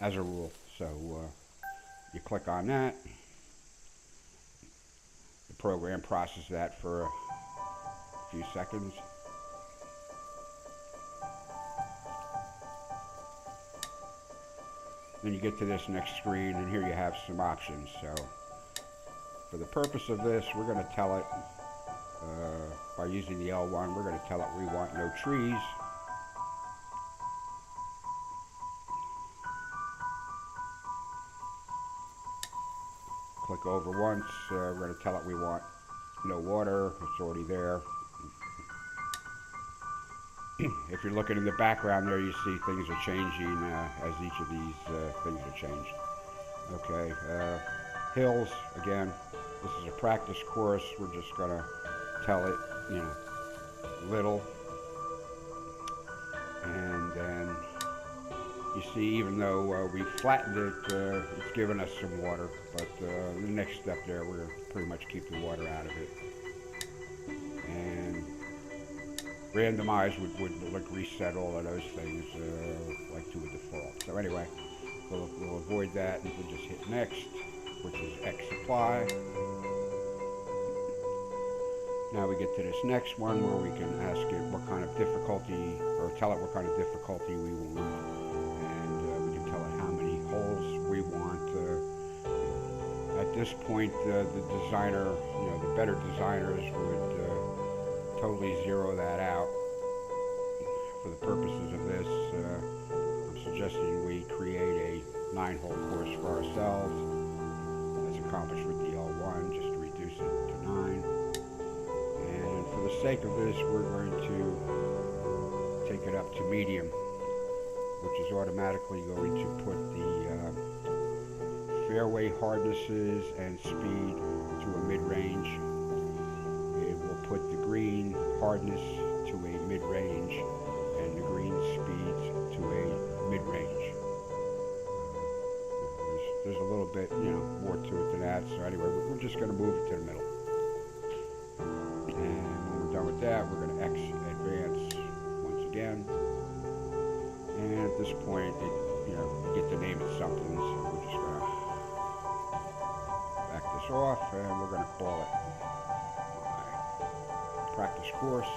as a rule. So you click on that. The program processes that for a few seconds. Then you get to this next screen, and here you have some options. So for the purpose of this, we're going to tell it, by using the L1, we're going to tell it we want no trees. Click over once, we're going to tell it we want no water, it's already there. If you're looking in the background there, you see things are changing as each of these things are changed. Okay, hills, again, this is a practice course. We're just going to tell it, little. And then you see, even though we flattened it, it's given us some water. But the next step there, we're going to pretty much keep the water out of it. And randomize would like reset all of those things like to a default. So anyway, we'll avoid that, and we'll just hit next, which is X apply. Now we get to this next one where we can ask it what kind of difficulty, or tell it what kind of difficulty we want, and we can tell it how many holes we want. At this point, the designer, the better designers would totally zero that out. For the purposes of this, I'm suggesting we create a 9-hole course for ourselves, as accomplished with the L1, just to reduce it to 9. And for the sake of this, we're going to take it up to medium, which is automatically going to put the fairway hardnesses and speed to a mid-range. It will put the green hardness to a mid-range and the green speeds to a mid-range. There's a little bit, more to it than that. So anyway, we're just going to move it to the middle. And when we're done with that, we're going to X advance once again. And at this point, you get to name it something. So we're just going to back this off, and we're going to call it my practice course.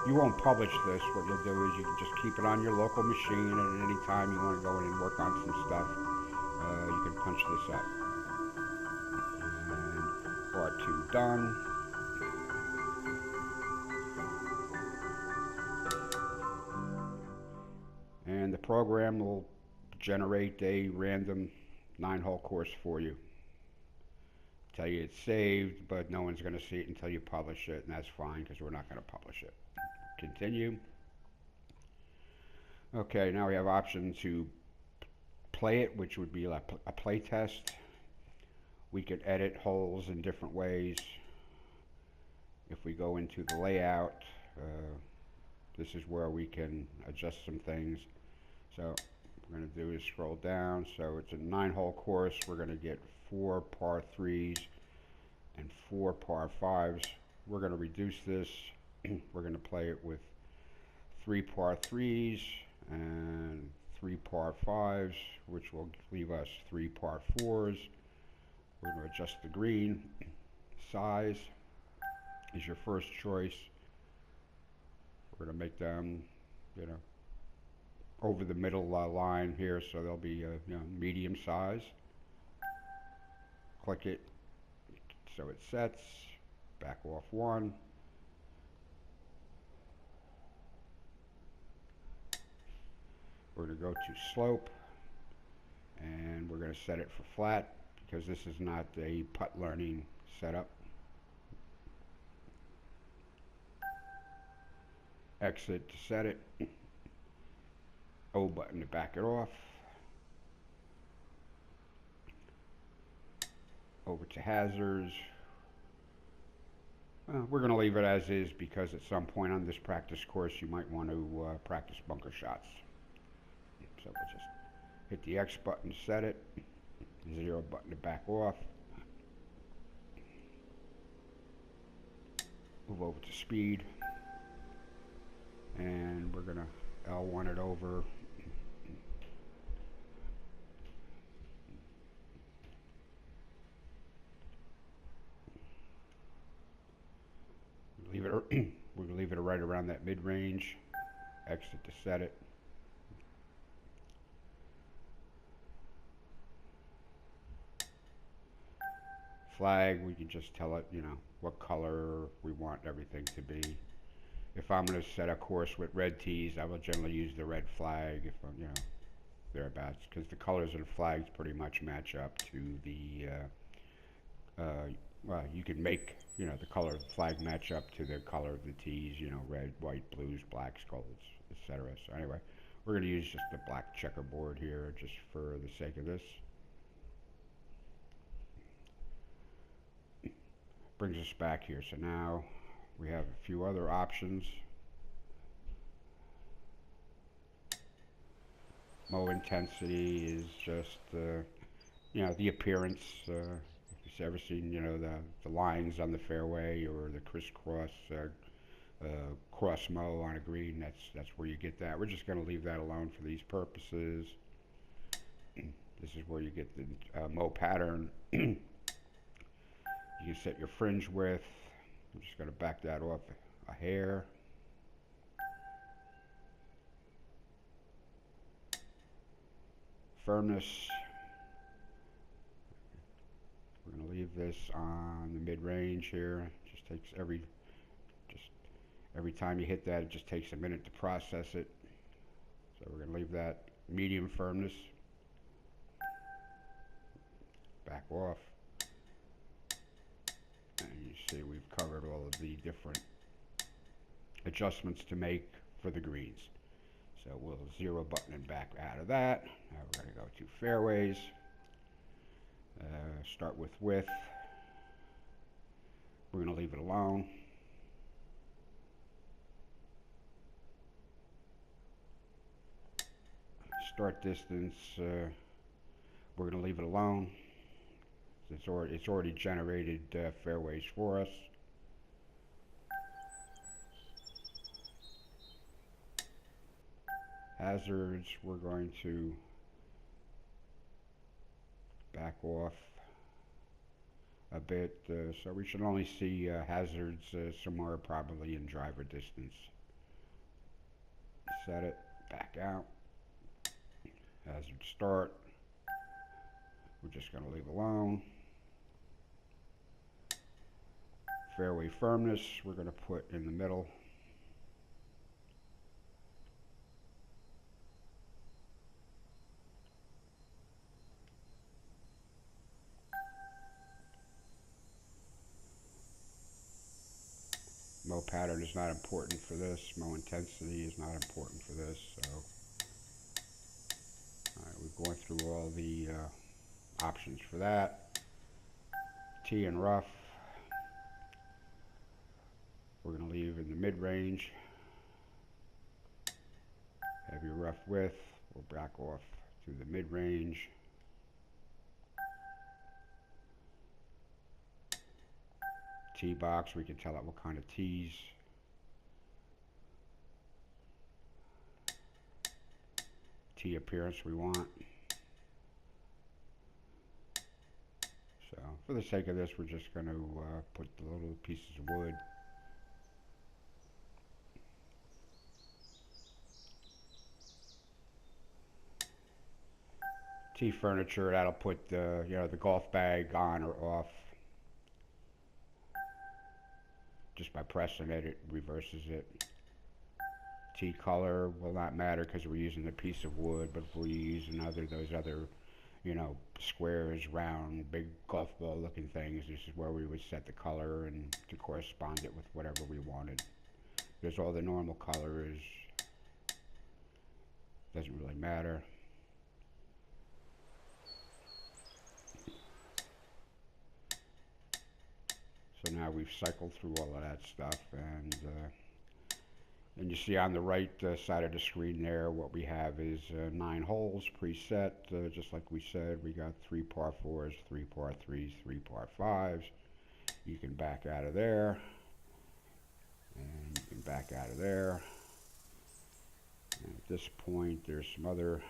You won't publish this. What you'll do is you can just keep it on your local machine, and at any time you want to go in and work on some stuff, you can punch this up. And part 2 done. And the program will generate a random 9-hole course for you. Tell you it's saved, but no one's going to see it until you publish it, and that's fine because we're not going to publish it. Continue. Okay, now we have option to play it, which would be like a play test. We could edit holes in different ways. If we go into the layout, this is where we can adjust some things. So what we're going to do is scroll down. So it's a 9-hole course. We're going to get 4 par 3s and 4 par 5s. We're going to reduce this. We're going to play it with 3 par 3s and 3 par 5s, which will leave us 3 par 4s. We're going to adjust the green. Size is your first choice. We're going to make them, over the middle line here, so they'll be, medium size. Click it so it sets. Back off 1. We're going to go to slope, and we're going to set it for flat because this is not a putt learning setup. Exit to set it. O button to back it off. Over to hazards. We're going to leave it as is because at some point on this practice course you might want to practice bunker shots. So we'll just hit the X button to set it, 0 button to back off. Move over to speed, and we're gonna L1 it over. Leave it. We're gonna leave it right around that mid-range. Exit to set it. Flag, we can just tell it, what color we want everything to be. If I'm going to set a course with red tees, I will generally use the red flag if I'm, thereabouts, because the colors of the flags pretty much match up to the, well, you can make, the color of the flag match up to the color of the tees, red, white, blues, blacks, golds, etc. So anyway, we're going to use just the black checkerboard here just for the sake of this. Brings us back here. So now we have a few other options. Mow intensity is just, the appearance. If you've ever seen, the lines on the fairway or the crisscross cross mow on a green, that's where you get that. We're just going to leave that alone for these purposes. This is where you get the mow pattern. You can set your fringe width. I'm just going to back that off a hair. Firmness. We're going to leave this on the mid-range here. Just takes every time you hit that, it just takes a minute to process it. So we're going to leave that medium firmness. Back off. And you see we've covered all of the different adjustments to make for the greens. So we'll 0 button and back out of that. Now we're going to go to fairways. Start with width. We're going to leave it alone. Start distance, we're going to leave it alone. It's already generated fairways for us. Hazards, we're going to back off a bit, so we should only see hazards somewhere probably in driver distance. Set it, back out. Hazard start, we're just going to leave alone. Fairway firmness, we're going to put in the middle. Mow pattern is not important for this. Mow intensity is not important for this. So, all right, we've gone through all the options for that. Tee and rough. We're going to leave in the mid-range. Heavy rough width. We'll back off to the mid-range. Tee box, we can tell it what kind of tees. Tee appearance we want. So for the sake of this, we're just going to put the little pieces of wood. Tee furniture, that'll put the the golf bag on or off. Just by pressing it, it reverses it. Tee color will not matter because we're using a piece of wood, but if we're using those other, squares, round, big golf ball looking things, this is where we would set the color and to correspond it with whatever we wanted. Because all the normal colors doesn't really matter. So now we've cycled through all of that stuff, and you see on the right side of the screen there, what we have is 9 holes preset, just like we said. We got 3 par 4s, 3 par 3s, 3 par 5s. You can back out of there, And you can back out of there. And at this point, there's some other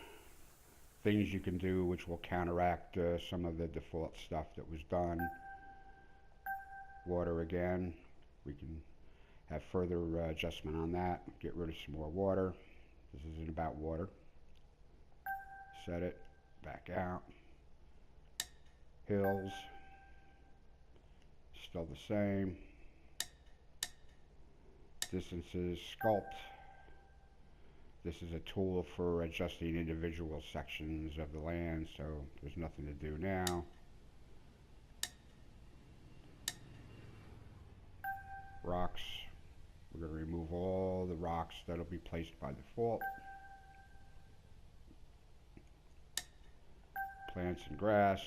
things you can do which will counteract some of the default stuff that was done. Water again, we can have further adjustment on that. Get rid of some more water. This isn't about water. Set it, back out. Hills, still the same. Distances, sculpt. This is a tool for adjusting individual sections of the land, so there's nothing to do now. Rocks, we're going to remove all the rocks that'll be placed by default. Plants and grass,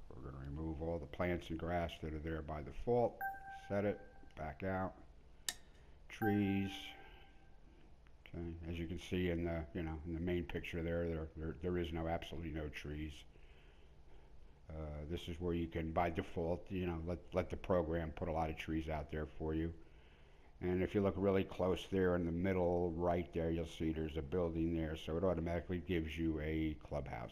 we're going to remove all the plants and grass that are there by default. Set it, back out. Trees, okay, as you can see in the in the main picture there is absolutely no trees. This is where you can, by default, let the program put a lot of trees out there for you. And if you look really close there in the middle right there, you'll see there's a building there, so it automatically gives you a clubhouse.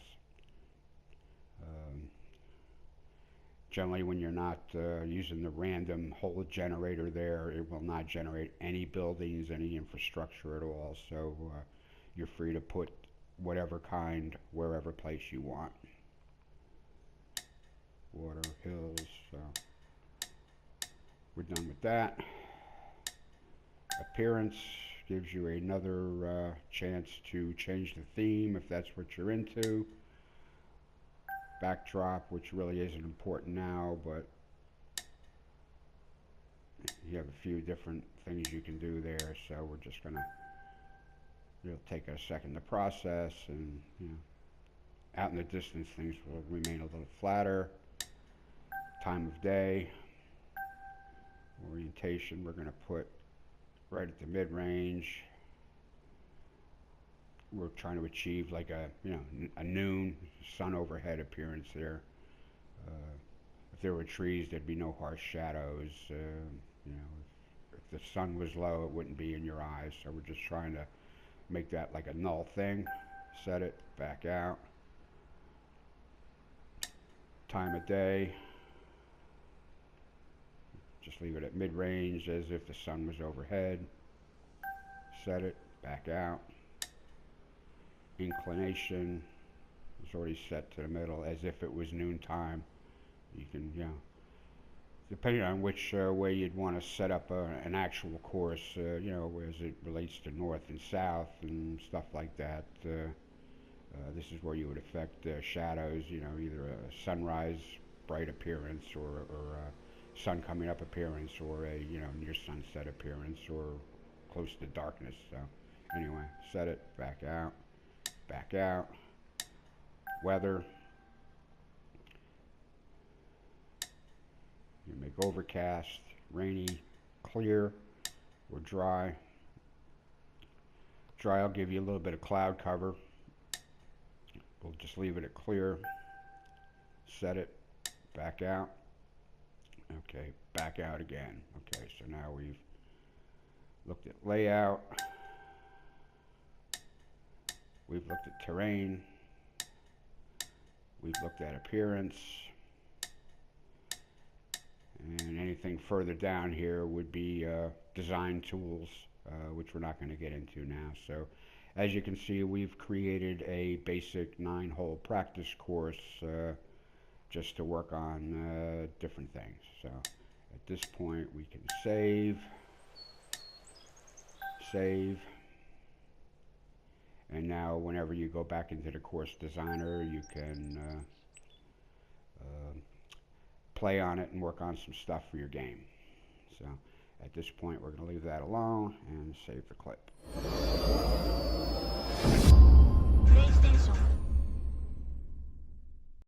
Generally, when you're not using the random hole generator there, it will not generate any buildings, any infrastructure at all. So you're free to put whatever kind, wherever place you want. Water, hills, so we're done with that. Appearance gives you another chance to change the theme if that's what you're into. Backdrop, which really isn't important now, but you have a few different things you can do there, so we're just gonna, it'll take a second to process, and out in the distance things will remain a little flatter. Time of day, orientation, we're gonna put right at the mid-range. We're trying to achieve like a noon sun overhead appearance there. If there were trees, there'd be no harsh shadows. If the sun was low, it wouldn't be in your eyes. So we're just trying to make that like a null thing. Set it, back out. Time of day. Just leave it at mid-range as if the sun was overhead. Set it, back out. Inclination is already set to the middle as if it was noontime. You can, depending on which way you'd want to set up an actual course, as it relates to north and south and stuff like that. This is where you would affect shadows, either a sunrise bright appearance or a sun coming up appearance, or a near sunset appearance, or close to darkness. So anyway, set it, back out. Back out. Weather. You make overcast, rainy, clear, or dry. Dry will give you a little bit of cloud cover. We'll just leave it at clear. Set it, back out. Okay, back out again. Okay, so now we've looked at layout. We've looked at terrain. We've looked at appearance. And anything further down here would be design tools, which we're not going to get into now. So as you can see, we've created a basic 9-hole practice course just to work on different things. So at this point, we can save. And now whenever you go back into the course designer, you can play on it and work on some stuff for your game. So at this point, we're going to leave that alone and save the clip.